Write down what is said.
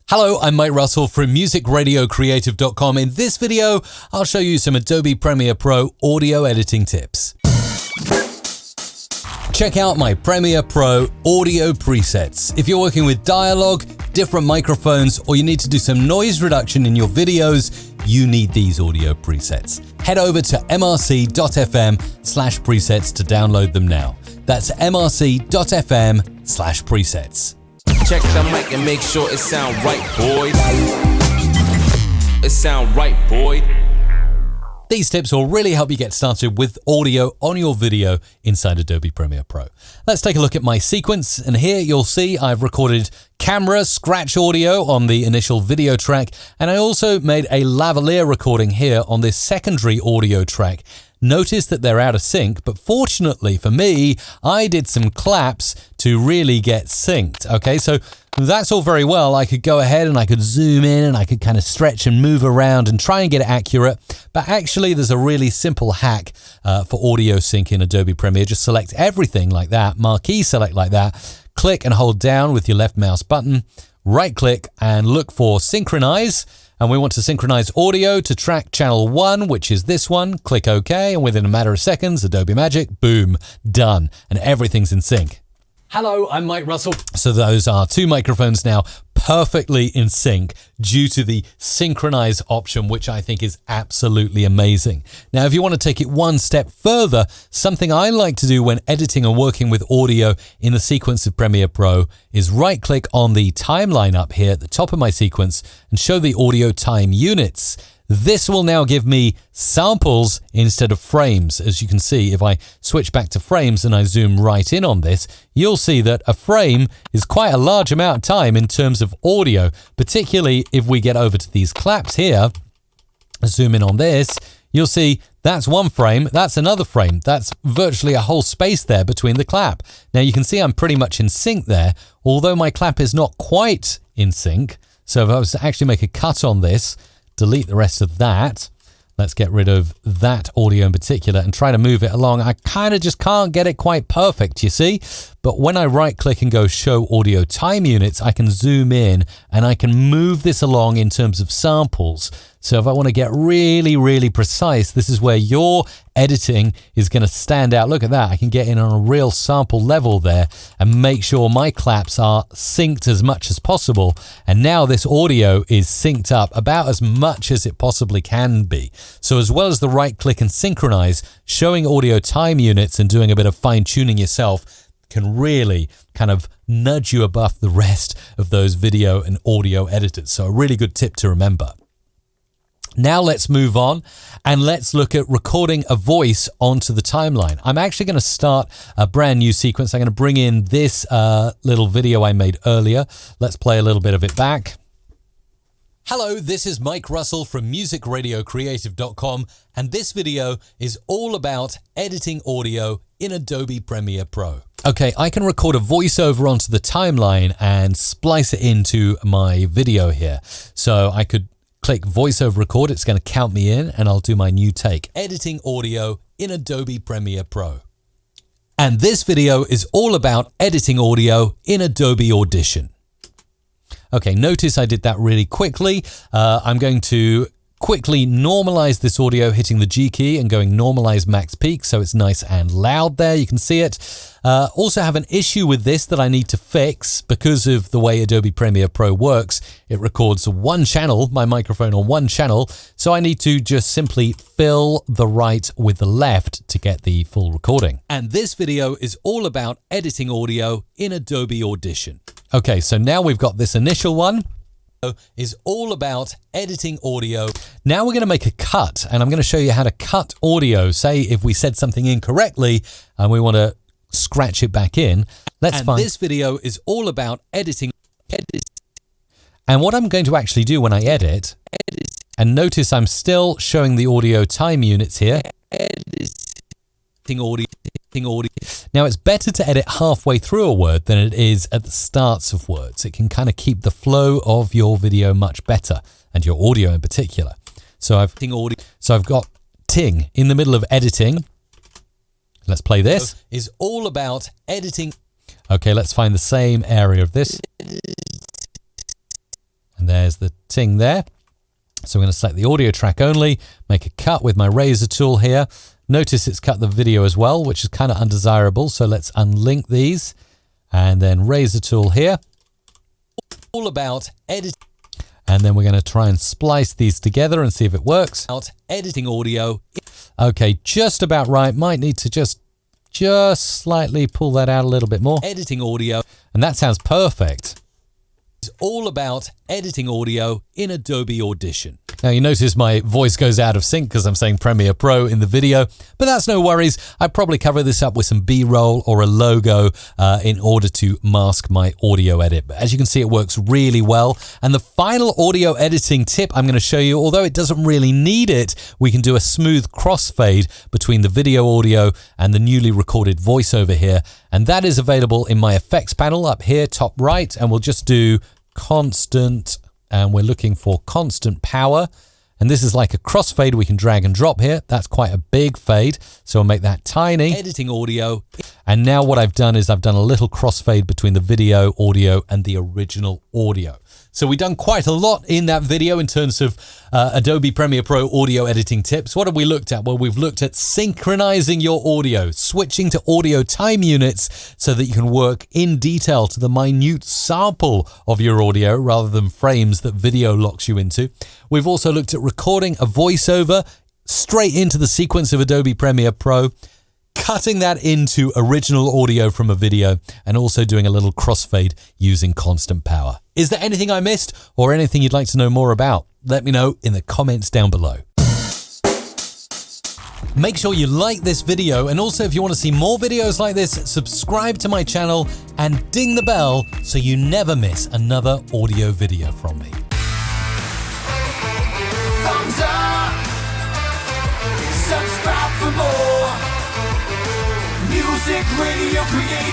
Hello, I'm Mike Russell from musicradiocreative.com. In this video, I'll show you some Adobe Premiere Pro audio editing tips. Check out my Premiere Pro audio presets. If you're working with dialogue, different microphones, or you need to do some noise reduction in your videos, you need these audio presets. Head over to mrc.fm/presets to download them now. That's mrc.fm/presets. Check the mic and make sure it sound right, boy. It sound right, boy. These tips will really help you get started with audio on your video inside Adobe Premiere Pro. Let's take a look at my sequence, and here you'll see I've recorded camera scratch audio on the initial video track, and I also made a lavalier recording here on this secondary audio track. Notice that they're out of sync, but fortunately for me, I did some claps to really get synced. Okay, so that's all very well. I could go ahead and I could zoom in and I could kind of stretch and move around and try and get it accurate. But actually, there's a really simple hack for audio sync in Adobe Premiere. Just select everything like that, marquee select like that, click and hold down with your left mouse button, right click and look for synchronize. And we want to synchronize audio to track channel 1, which is this one. Click OK, and within a matter of seconds, Adobe Magic, boom, done. And everything's in sync. Hello, I'm Mike Russell. So those are two microphones now perfectly in sync due to the synchronize option, which I think is absolutely amazing. Now, if you want to take it one step further, something I like to do when editing and working with audio in the sequence of Premiere Pro is right-click on the timeline up here at the top of my sequence and show the audio time units. This will now give me samples instead of frames. As you can see, if I switch back to frames and I zoom right in on this, you'll see that a frame is quite a large amount of time in terms of audio, particularly if we get over to these claps here. Zoom in on this, you'll see that's one frame, that's another frame. That's virtually a whole space there between the clap. Now you can see I'm pretty much in sync there, although my clap is not quite in sync. So if I was to actually make a cut on this, delete the rest of that. Let's get rid of that audio in particular and try to move it along. I kind of just can't get it quite perfect, you see? But when I right click and go show audio time units, I can zoom in and I can move this along in terms of samples. So if I want to get really, really precise, this is where your editing is going to stand out. Look at that. I can get in on a real sample level there and make sure my claps are synced as much as possible. And now this audio is synced up about as much as it possibly can be. So as well as the right click and synchronize, showing audio time units and doing a bit of fine tuning yourself can really kind of nudge you above the rest of those video and audio editors. So a really good tip to remember. Now let's move on and let's look at recording a voice onto the timeline. I'm actually going to start a brand new sequence. I'm going to bring in this little video I made earlier. Let's play a little bit of it back. Hello, this is Mike Russell from musicradiocreative.com, and this video is all about editing audio in Adobe Premiere Pro. Okay, I can record a voiceover onto the timeline and splice it into my video here. So I could click voiceover record, it's going to count me in, and I'll do my new take. Editing audio in Adobe Premiere Pro. And this video is all about editing audio in Adobe Audition. Okay, notice I did that really quickly. I'm going to quickly normalize this audio, hitting the G key and going normalize max peak so it's nice and loud there. You can see it. Also have an issue with this that I need to fix because of the way Adobe Premiere Pro works. It records one channel, my microphone on one channel, so I need to just simply fill the right with the left to get the full recording. And this video is all about editing audio in Adobe Audition. Okay, so now we've got this initial one. Is all about editing audio. Now we're going to make a cut, and I'm going to show you how to cut audio. Say if we said something incorrectly and we want to scratch it back in. Let's find this video is all about editing. And what I'm going to actually do when I edit, and notice I'm still showing the audio time units here. Editing audio. Now it's better to edit halfway through a word than it is at the starts of words. It can kind of keep the flow of your video much better, and your audio in particular. So I've got ting in the middle of editing. Let's play this. Is all about editing. Okay, let's find the same area of this. And And there's the ting there. So I'm going to select the audio track only, make a cut with my razor tool here. Notice it's cut the video as well, which is kind of undesirable. So let's unlink these and then razor tool here. All about editing. And then we're going to try and splice these together and see if it works. Out editing audio. Okay, just about right. Might need to just slightly pull that out a little bit more. Editing audio. And that sounds perfect. It's all about editing audio in Adobe Audition. Now you notice my voice goes out of sync because I'm saying Premiere Pro in the video, but that's no worries. I'd probably cover this up with some B-roll or a logo in order to mask my audio edit. But as you can see, it works really well. And the final audio editing tip I'm going to show you, although it doesn't really need it, we can do a smooth crossfade between the video audio and the newly recorded voiceover here. And that is available in my effects panel up here, top right. And we'll just do constant, and we're looking for constant power. And this is like a crossfade we can drag and drop here. That's quite a big fade. So I'll make that tiny. Editing audio. And now what I've done is I've done a little crossfade between the video audio and the original audio. So we've done quite a lot in that video in terms of Adobe Premiere Pro audio editing tips. What have we looked at? Well, we've looked at synchronizing your audio, switching to audio time units so that you can work in detail to the minute sample of your audio rather than frames that video locks you into. We've also looked at recording a voiceover straight into the sequence of Adobe Premiere Pro, cutting that into original audio from a video, and also doing a little crossfade using constant power. Is there anything I missed or anything you'd like to know more about? Let me know in the comments down below. Make sure you like this video, and also if you want to see more videos like this, subscribe to my channel and ding the bell so you never miss another audio video from me. Thumbs up, subscribe for more music, radio, creation.